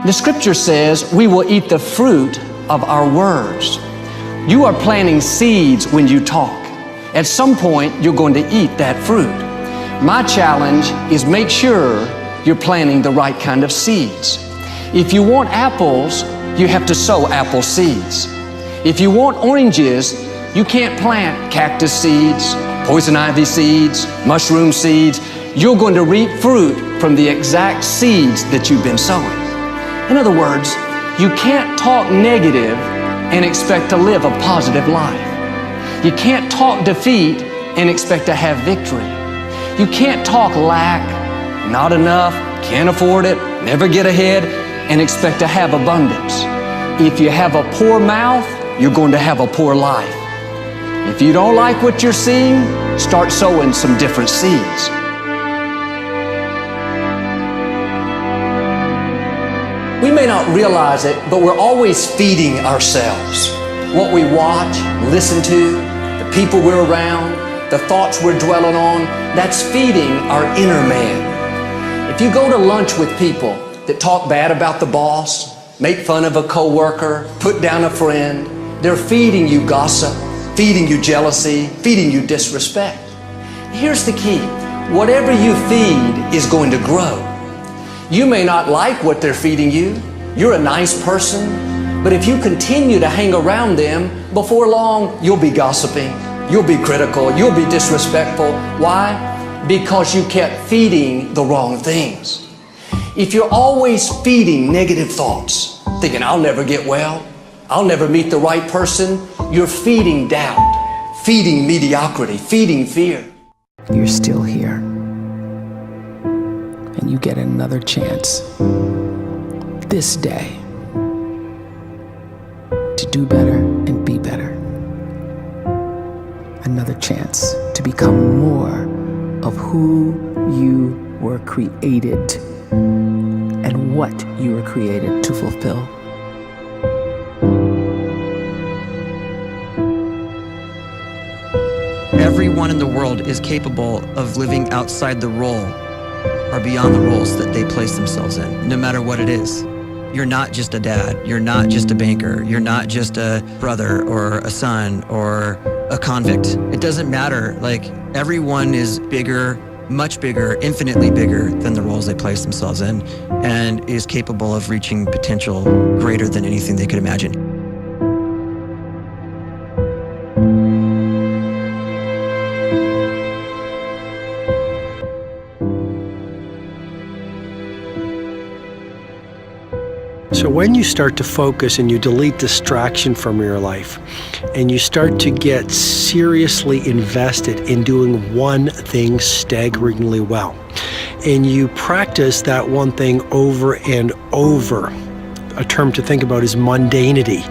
The scripture says we will eat the fruit of our words. You are planting seeds when you talk. At some point, you're going to eat that fruit. My challenge is make sure you're planting the right kind of seeds. If you want apples, you have to sow apple seeds. If you want oranges, you can't plant cactus seeds, poison ivy seeds, mushroom seeds. You're going to reap fruit from the exact seeds that you've been sowing. In other words, you can't talk negative and expect to live a positive life. You can't talk defeat and expect to have victory. You can't talk lack, not enough, can't afford it, never get ahead, and expect to have abundance. If you have a poor mouth, you're going to have a poor life. If you don't like what you're seeing, start sowing some different seeds. We may not realize it, but we're always feeding ourselves. What we watch, listen to, the people we're around, the thoughts we're dwelling on, that's feeding our inner man. If you go to lunch with people that talk bad about the boss, make fun of a coworker, put down a friend, they're feeding you gossip, feeding you jealousy, feeding you disrespect. Here's the key. Whatever you feed is going to grow. You may not like what they're feeding you. You're a nice person, but if you continue to hang around them, before long, you'll be gossiping, you'll be critical, you'll be disrespectful. Why? Because you kept feeding the wrong things. If you're always feeding negative thoughts, thinking, I'll never get well, I'll never meet the right person, you're feeding doubt, feeding mediocrity, feeding fear. You're still here. And you get another chance this day to do better and be better. Another chance to become more of who you were created and what you were created to fulfill. Everyone in the world is capable of living outside the role or beyond the roles that they place themselves in, no matter what it is. You're not just a dad, you're not just a banker, you're not just a brother or a son or a convict. It doesn't matter. Like, everyone is bigger, much bigger, infinitely bigger than the roles they place themselves in, and is capable of reaching potential greater than anything they could imagine. So when you start to focus and you delete distraction from your life and you start to get seriously invested in doing one thing staggeringly well, and you practice that one thing over and over, a term to think about is mundanity.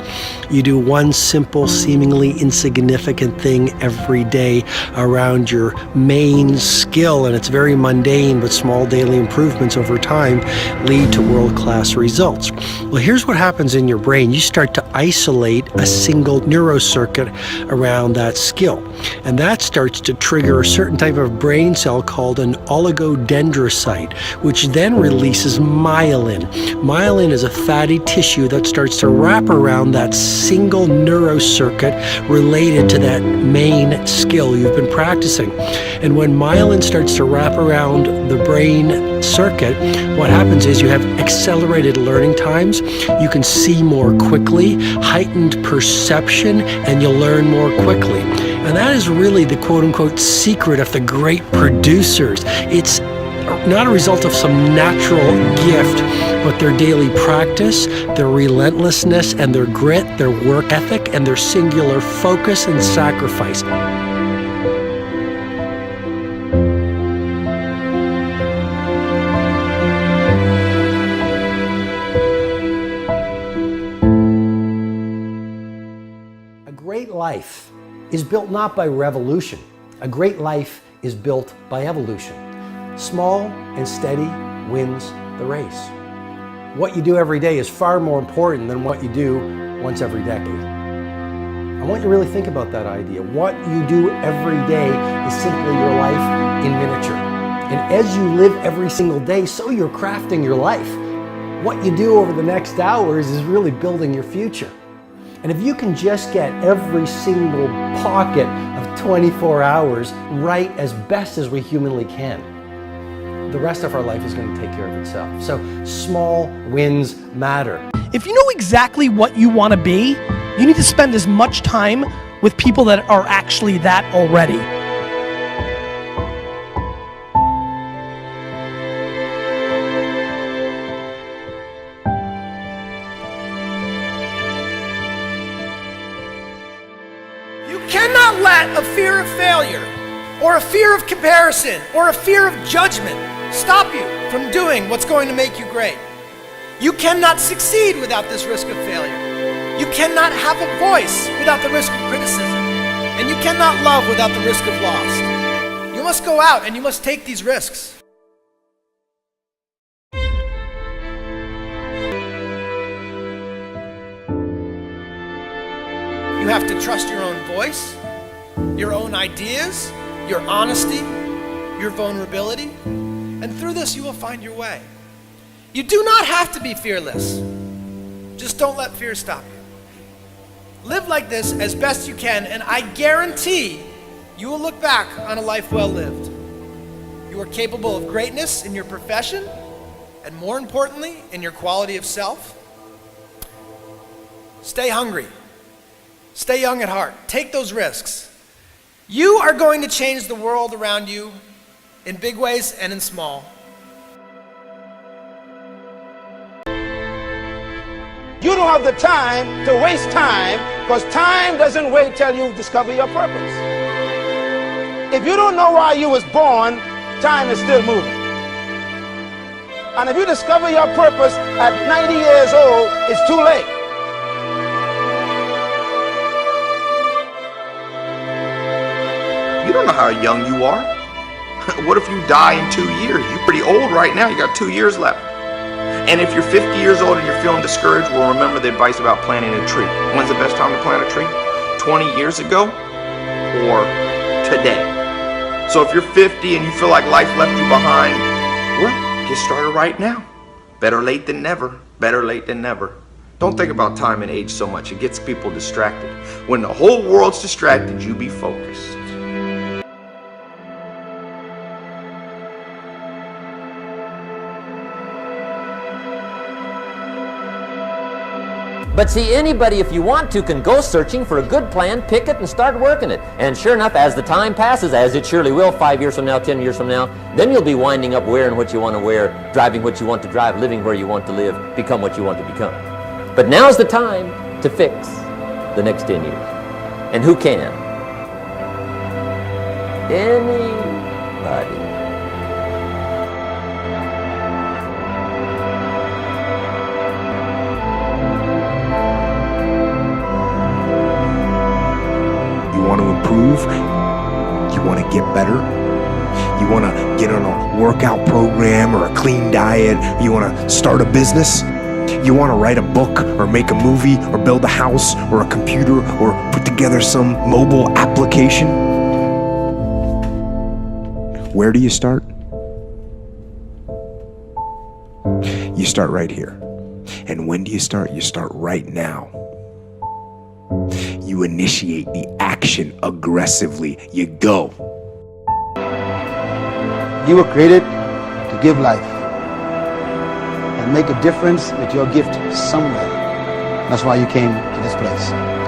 You do one simple, seemingly insignificant thing every day around your main skill, and it's very mundane, but small daily improvements over time lead to world-class results. Well, here's what happens in your brain. You start to isolate a single neurocircuit around that skill, and that starts to trigger a certain type of brain cell called an oligodendrocyte, which then releases myelin. Myelin is a fatty tissue that starts to wrap around that single neurocircuit related to that main skill you've been practicing. And when myelin starts to wrap around the brain circuit, what happens is you have accelerated learning times, you can see more quickly, heightened perception, and you'll learn more quickly. And that is really the quote-unquote secret of the great producers. It's not a result of some natural gift, but their daily practice, their relentlessness and their grit, their work ethic, and their singular focus and sacrifice. A great life is built not by revolution. A great life is built by evolution. Small and steady wins the race. What you do every day is far more important than what you do once every decade. I want you to really think about that idea. What you do every day is simply your life in miniature. And as you live every single day, so you're crafting your life. What you do over the next hours is really building your future. And if you can just get every single pocket of 24 hours right as best as we humanly can, the rest of our life is going to take care of itself. So small wins matter. If you know exactly what you want to be, you need to spend as much time with people that are actually that already. You cannot let a fear of failure, or a fear of comparison, or a fear of judgment stop you from doing what's going to make you great. You cannot succeed without this risk of failure. You cannot have a voice without the risk of criticism. And you cannot love without the risk of loss. You must go out and you must take these risks. You have to trust your own voice, your own ideas, your honesty, your vulnerability, and through this you will find your way. You do not have to be fearless. Just don't let fear stop you. Live like this as best you can, and I guarantee you will look back on a life well lived. You are capable of greatness in your profession, and more importantly, in your quality of self. Stay hungry. Stay young at heart. Take those risks. You are going to change the world around you in big ways and in small. You don't have the time to waste time, because time doesn't wait till you discover your purpose. If you don't know why you was born, time is still moving. And if you discover your purpose at 90 years old, it's too late. You don't know how young you are. What if you die in 2 years? You're pretty old right now. You got 2 years left. And if you're 50 years old and you're feeling discouraged, well, remember the advice about planting a tree. When's the best time to plant a tree? 20 years ago or today? So if you're 50 and you feel like life left you behind, well, get started right now. Better late than never. Better late than never. Don't think about time and age so much. It gets people distracted. When the whole world's distracted, you be focused. But see, anybody, if you want to, can go searching for a good plan, pick it, and start working it. And sure enough, as the time passes, as it surely will 5 years from now, 10 years from now, then you'll be winding up wearing what you want to wear, driving what you want to drive, living where you want to live, become what you want to become. But now's the time to fix the next 10 years. And who can? Anybody. You want to improve, you want to get better, you want to get on a workout program or a clean diet, you want to start a business, you want to write a book or make a movie or build a house or a computer or put together some mobile application. Where do you start? You start right here. And when do you start? You start right now. You initiate the action aggressively. You go. You were created to give life and make a difference with your gift somewhere. That's why you came to this place.